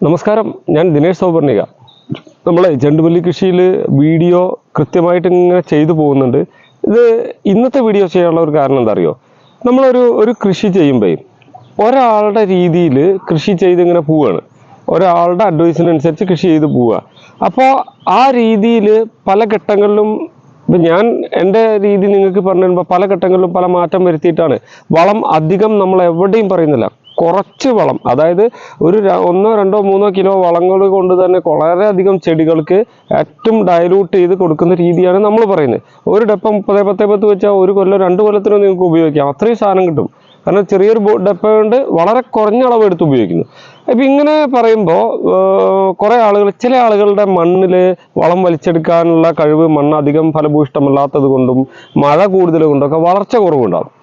നമസ്കാരം, ഞാൻ ദിനേഷ് സൗപർണിക. നമ്മൾ ചെണ്ടുമല്ലി കൃഷിയിൽ വീഡിയോ കൃത്യമായിട്ട് ഇങ്ങനെ ചെയ്തു പോകുന്നുണ്ട്. ഇത് ഇന്നത്തെ വീഡിയോ ചെയ്യാനുള്ള ഒരു കാരണം എന്താ അറിയോ? നമ്മളൊരു കൃഷി ചെയ്യുമ്പോൾ ഒരാളുടെ രീതിയിൽ കൃഷി ചെയ്ത് ഇങ്ങനെ പോവുകയാണ്. ഒരാളുടെ അഡ്വൈസിനനുസരിച്ച് കൃഷി ചെയ്ത് പോവുക. അപ്പോൾ ആ രീതിയിൽ പല ഘട്ടങ്ങളിലും ഇപ്പം ഞാൻ എൻ്റെ രീതി നിങ്ങൾക്ക് പറഞ്ഞു തരുമ്പോൾ പല ഘട്ടങ്ങളിലും പല മാറ്റം വരുത്തിയിട്ടാണ്. വളം അധികം നമ്മൾ എവിടെയും പറയുന്നില്ല, കുറച്ച് വളം, അതായത് ഒരു 1, 2, 3 കിലോ വളങ്ങൾ കൊണ്ട് തന്നെ വളരെയധികം ചെടികൾക്ക് ഏറ്റവും ഡയലൂട്ട് ചെയ്ത് കൊടുക്കുന്ന രീതിയാണ് നമ്മൾ പറയുന്നത്. ഒരു ഡപ്പം 10 വെച്ചാൽ 1 കൊല്ലം 2 കൊല്ലത്തിനോ നിങ്ങൾക്ക് ഉപയോഗിക്കാം. അത്രയും സാധനം കിട്ടും. കാരണം ചെറിയൊരു ഡപ്പ കൊണ്ട് വളരെ കുറഞ്ഞ അളവ് എടുത്ത് ഉപയോഗിക്കുന്നു. അപ്പം ഇങ്ങനെ പറയുമ്പോൾ ചില ആളുകളുടെ മണ്ണിൽ വളം വലിച്ചെടുക്കാനുള്ള കഴിവ്, മണ്ണ് അധികം ഫലഭൂയിഷ്ടമല്ലാത്തത് കൊണ്ടും മഴ കൂടുതൽ കൊണ്ടൊക്കെ വളർച്ച കുറവുണ്ടാകും.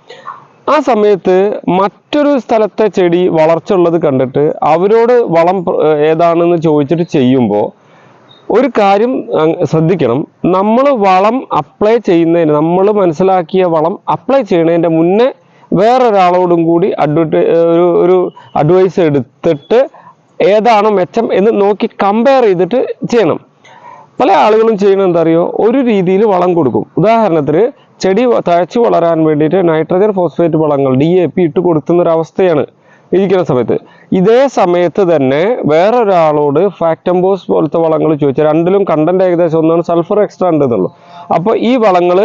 ആ സമയത്ത് മറ്റൊരു സ്ഥലത്തെ ചെടി വളർച്ച ഉള്ളത് കണ്ടിട്ട് അവരോട് വളം ഏതാണെന്ന് ചോദിച്ചിട്ട് ചെയ്യുമ്പോൾ ഒരു കാര്യം ശ്രദ്ധിക്കണം. നമ്മൾ വളം അപ്ലൈ ചെയ്യുന്നതിന്, നമ്മൾ മനസ്സിലാക്കിയ വളം അപ്ലൈ ചെയ്യുന്നതിൻ്റെ മുന്നേ വേറൊരാളോടും കൂടി ഒരു അഡ്വൈസ് എടുത്തിട്ട് ഏതാണോ മെച്ചം എന്ന് നോക്കി കമ്പയർ ചെയ്തിട്ട് ചെയ്യണം. പല ആളുകളും ചെയ്യുന്നത് എന്താ അറിയോ? ഒരു രീതിയിൽ വളം കൊടുക്കും. ഉദാഹരണത്തിന് ചെടി തഴച്ചു വളരാൻ വേണ്ടിയിട്ട് നൈട്രജൻ ഫോസ്ഫേറ്റ് വളങ്ങൾ DAP ഇട്ട് കൊടുക്കുന്നൊരവസ്ഥയാണ് ഇരിക്കുന്ന സമയത്ത്. ഇതേ സമയത്ത് തന്നെ വേറൊരാളോട് ഫാക്ടംബോസ് പോലത്തെ വളങ്ങൾ ചോദിച്ചാൽ രണ്ടിലും കണ്ടന്റ് ഏകദേശം ഒന്നാണ്, സൾഫർ എക്സ്ട്രാ ഉണ്ടെന്നുള്ളൂ. അപ്പോൾ ഈ വളങ്ങൾ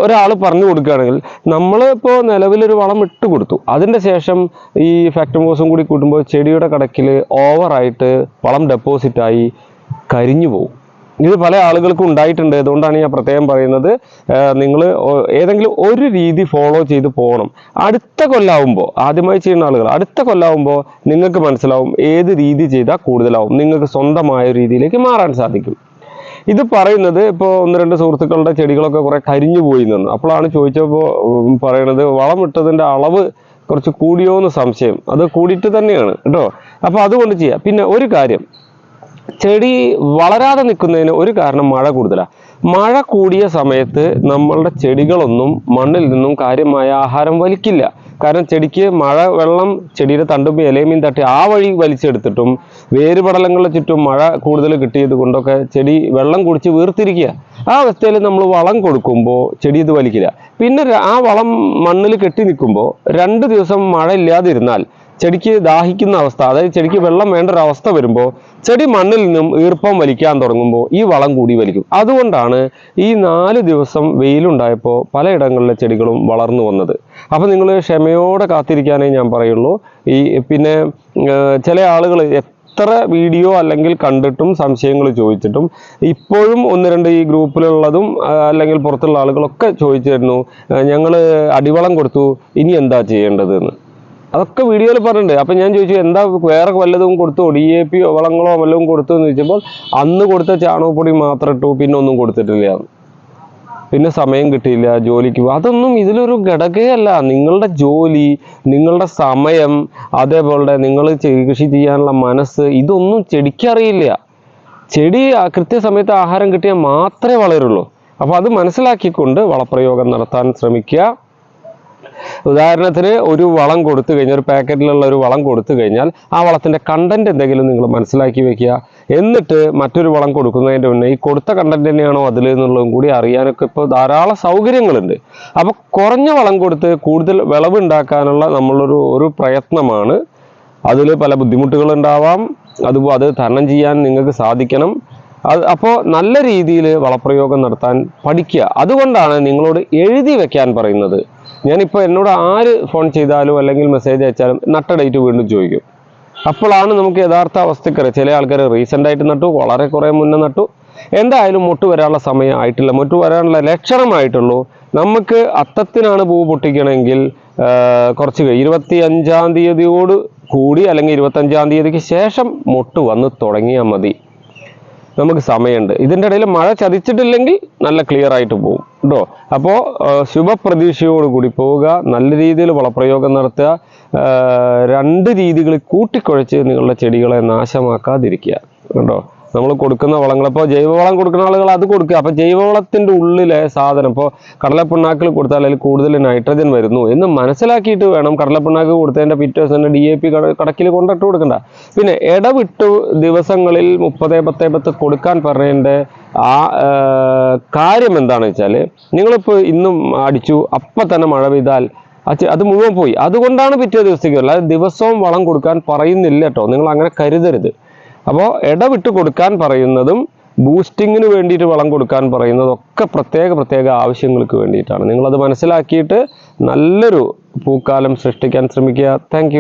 ഒരാൾ പറഞ്ഞു കൊടുക്കുകയാണെങ്കിൽ നമ്മളിപ്പോൾ നിലവിലൊരു വളം ഇട്ട് കൊടുത്തു, അതിൻ്റെ ശേഷം ഈ ഫാക്ടംബോസും കൂടി കൂട്ടുമ്പോൾ ചെടിയുടെ കടക്കിൽ ഓവറായിട്ട് വളം ഡെപ്പോസിറ്റായി കരിഞ്ഞു പോകും. ഇത് പല ആളുകൾക്കും ഉണ്ടായിട്ടുണ്ട്. അതുകൊണ്ടാണ് ഞാൻ പ്രത്യേകം പറയുന്നത്, നിങ്ങൾ ഏതെങ്കിലും ഒരു രീതി ഫോളോ ചെയ്ത് പോകണം. അടുത്ത കൊല്ലാവുമ്പോൾ, ആദ്യമായി ചെയ്യുന്ന ആളുകൾ അടുത്ത കൊല്ലാവുമ്പോൾ നിങ്ങൾക്ക് മനസ്സിലാവും ഏത് രീതി ചെയ്താൽ കൂടുതലാവും, നിങ്ങൾക്ക് സ്വന്തമായ രീതിയിലേക്ക് മാറാൻ സാധിക്കും. ഇത് പറയുന്നത് ഇപ്പോൾ 1-2 സുഹൃത്തുക്കളുടെ ചെടികളൊക്കെ കുറെ കരിഞ്ഞു പോയി നിന്നു. അപ്പോഴാണ് ചോദിച്ചപ്പോൾ പറയണത് വളം ഇട്ടതിൻ്റെ അളവ് കുറച്ച് കൂടിയോ എന്ന് സംശയം. അത് കൂടിയിട്ട് തന്നെയാണ് കേട്ടോ. അപ്പോൾ അതുകൊണ്ട് ചെയ്യാം. പിന്നെ ഒരു കാര്യം, ചെടി വളരാതെ നിൽക്കുന്നതിന് ഒരു കാരണം മഴ കൂടുതലാണ്. മഴ കൂടിയ സമയത്ത് നമ്മളുടെ ചെടികളൊന്നും മണ്ണിൽ നിന്നും കാര്യമായ ആഹാരം വലിക്കില്ല. കാരണം ചെടിക്ക് മഴ വെള്ളം ചെടിയുടെ തണ്ടും ഇലയും തട്ടി ആ വഴി വലിച്ചെടുത്തിട്ടും വേരുപടലങ്ങളുടെ ചുറ്റും മഴ കൂടുതൽ കിട്ടിയത് കൊണ്ടൊക്കെ ചെടി വെള്ളം കുടിച്ച് വീർത്തിരിക്കുക. ആ അവസ്ഥയിൽ നമ്മൾ വളം കൊടുക്കുമ്പോൾ ചെടി ഇത് വലിക്കില്ല. പിന്നെ ആ വളം മണ്ണിൽ കെട്ടി നിൽക്കുമ്പോൾ 2 ദിവസം മഴ ഇല്ലാതിരുന്നാൽ ചെടിക്ക് ദാഹിക്കുന്ന അവസ്ഥ, അതായത് ചെടിക്ക് വെള്ളം വേണ്ട ഒരു അവസ്ഥ വരുമ്പോൾ ചെടി മണ്ണിൽ നിന്നും ഈർപ്പം വലിക്കാൻ തുടങ്ങുമ്പോൾ ഈ വളം കൂടി വലിക്കും. അതുകൊണ്ടാണ് ഈ 4 ദിവസം വെയിലുണ്ടായപ്പോൾ പലയിടങ്ങളിലെ ചെടികളും വളർന്നു വന്നത്. അപ്പം നിങ്ങൾ ക്ഷമയോടെ കാത്തിരിക്കാനേ ഞാൻ പറയുള്ളൂ. പിന്നെ ചില ആളുകൾ എത്ര വീഡിയോ അല്ലെങ്കിൽ കണ്ടിട്ടും സംശയങ്ങൾ ചോദിച്ചിട്ടും ഇപ്പോഴും 1-2 ഈ ഗ്രൂപ്പിലുള്ളതും അല്ലെങ്കിൽ പുറത്തുള്ള ആളുകളൊക്കെ ചോദിച്ചിരുന്നു, ഞങ്ങൾ അടിവളം കൊടുത്തു, ഇനി എന്താ ചെയ്യേണ്ടതെന്ന്. അതൊക്കെ വീഡിയോയിൽ പറഞ്ഞിട്ടുണ്ട്. അപ്പം ഞാൻ ചോദിച്ചു, എന്താ വേറെ വല്ലതും കൊടുത്തോ, DAP വളങ്ങളോ വല്ലതും കൊടുത്തു എന്ന് ചോദിച്ചപ്പോൾ അന്ന് കൊടുത്ത ചാണകപ്പൊടി മാത്രം ഇട്ടു, പിന്നെ ഒന്നും കൊടുത്തിട്ടില്ല, പിന്നെ സമയം കിട്ടിയില്ല ജോലിക്ക്. അതൊന്നും ഇതിലൊരു ഘടകമല്ല. നിങ്ങളുടെ ജോലി, നിങ്ങളുടെ സമയം, അതേപോലെ നിങ്ങൾ കൃഷി ചെയ്യാനുള്ള മനസ്സ്, ഇതൊന്നും ചെടിക്കറിയില്ല. ചെടി കൃത്യസമയത്ത് ആഹാരം കിട്ടിയാൽ മാത്രമേ വളരുള്ളൂ. അപ്പോൾ അത് മനസ്സിലാക്കിക്കൊണ്ട് വളപ്രയോഗം നടത്താൻ ശ്രമിക്കുക. ഉദാഹരണത്തിന് ഒരു വളം കൊടുത്തു കഴിഞ്ഞാൽ, ഒരു പാക്കറ്റിലുള്ള ഒരു വളം കൊടുത്തു കഴിഞ്ഞാൽ ആ വളത്തിൻ്റെ കണ്ടന്റ് എന്തെങ്കിലും നിങ്ങൾ മനസ്സിലാക്കി വെക്കുക. എന്നിട്ട് മറ്റൊരു വളം കൊടുക്കുന്നതിൻ്റെ മുന്നേ ഈ കൊടുത്ത കണ്ടന്റ് തന്നെയാണോ അതിൽ എന്നുള്ളതും കൂടി അറിയാനൊക്കെ ഇപ്പോൾ ധാരാളം സൗകര്യങ്ങളുണ്ട്. അപ്പോൾ കുറഞ്ഞ വളം കൊടുത്ത് കൂടുതൽ വിളവ് ഉണ്ടാക്കാനുള്ള നമ്മളൊരു പ്രയത്നമാണ്. അതിൽ പല ബുദ്ധിമുട്ടുകളുണ്ടാവാം. അത് തരണം ചെയ്യാൻ നിങ്ങൾക്ക് സാധിക്കണം. അപ്പോൾ നല്ല രീതിയിൽ വളപ്രയോഗം നടത്താൻ പഠിക്കുക. അതുകൊണ്ടാണ് നിങ്ങളോട് എഴുതി വെക്കാൻ പറയുന്നത്. ഞാനിപ്പോൾ എന്നോട് ആര് ഫോൺ ചെയ്താലും അല്ലെങ്കിൽ മെസ്സേജ് അയച്ചാലും നട്ട ഡേറ്റ് വീണ്ടും ചോദിക്കും. അപ്പോഴാണ് നമുക്ക് യഥാർത്ഥ അവസ്ഥക്കറിയാം. ചില ആൾക്കാർ റീസെൻ്റായിട്ട് നട്ടു, വളരെ കുറേ മുന്നേ നട്ടു. എന്തായാലും മുട്ട് വരാനുള്ള സമയം ആയിട്ടില്ല, മുട്ട് വരാനുള്ള ലക്ഷണമായിട്ടുള്ളൂ. നമുക്ക് അത്തത്തിനാണ് പൂ പൊട്ടിക്കണമെങ്കിൽ കുറച്ച് 25-ാം തീയതിയോട് കൂടി അല്ലെങ്കിൽ 25-ാം തീയതിക്ക് ശേഷം മുട്ട് വന്ന് തുടങ്ങിയാൽ മതി. നമുക്ക് സമയമുണ്ട്. ഇതിൻ്റെ ഇടയിൽ മഴ ചതിച്ചിട്ടില്ലെങ്കിൽ നല്ല ക്ലിയർ ആയിട്ട് പോകും കേട്ടോ. അപ്പോൾ ശുഭപ്രതീക്ഷയോടുകൂടി പോവുക, നല്ല രീതിയിൽ വളപ്രയോഗം നടത്തുക. 2 രീതികൾ കൂട്ടിക്കുഴച്ച് നിങ്ങളുടെ ചെടികളെ നാശമാക്കാതിരിക്കുക കേട്ടോ. നമ്മൾ കൊടുക്കുന്ന വളങ്ങൾ. ഇപ്പോൾ ജൈവവളം കൊടുക്കുന്ന ആളുകൾ അത് കൊടുക്കുക. അപ്പോൾ ജൈവവളത്തിൻ്റെ ഉള്ളിലെ സാധനം ഇപ്പോൾ കടലപ്പിണ്ണാക്കിൽ കൊടുത്താൽ അതിൽ കൂടുതൽ നൈട്രജൻ വരുന്നു എന്ന് മനസ്സിലാക്കിയിട്ട് വേണം കടലപ്പിണ്ണാക്ക് കൊടുത്തതിൻ്റെ പിറ്റേ ദിവസം DAP കടക്കിൽ കൊണ്ടിട്ട് കൊടുക്കണ്ട. പിന്നെ ഇടവിട്ടു ദിവസങ്ങളിൽ 30-10 കൊടുക്കാൻ പറയേണ്ട കാര്യം എന്താണെന്ന് വെച്ചാൽ, നിങ്ങളിപ്പോൾ ഇന്നും അടിച്ചു അപ്പം തന്നെ മഴ പെയ്താൽ അത് മുഴുവൻ പോയി. അതുകൊണ്ടാണ് പിറ്റേ ദിവസത്തേക്ക് വരില്ല. അത് ദിവസവും വളം കൊടുക്കാൻ പറയുന്നില്ല കേട്ടോ, നിങ്ങൾ അങ്ങനെ കരുതരുത്. അപ്പോൾ ഇടവിട്ട് കൊടുക്കാൻ പറയുന്നതും ബൂസ്റ്റിങ്ങിന് വേണ്ടിയിട്ട് വളം കൊടുക്കാൻ പറയുന്നതും ഒക്കെ പ്രത്യേക ആവശ്യങ്ങൾക്ക് വേണ്ടിയിട്ടാണ്. നിങ്ങളത് മനസ്സിലാക്കിയിട്ട് നല്ലൊരു പൂക്കാലം സൃഷ്ടിക്കാൻ ശ്രമിക്കുക. താങ്ക്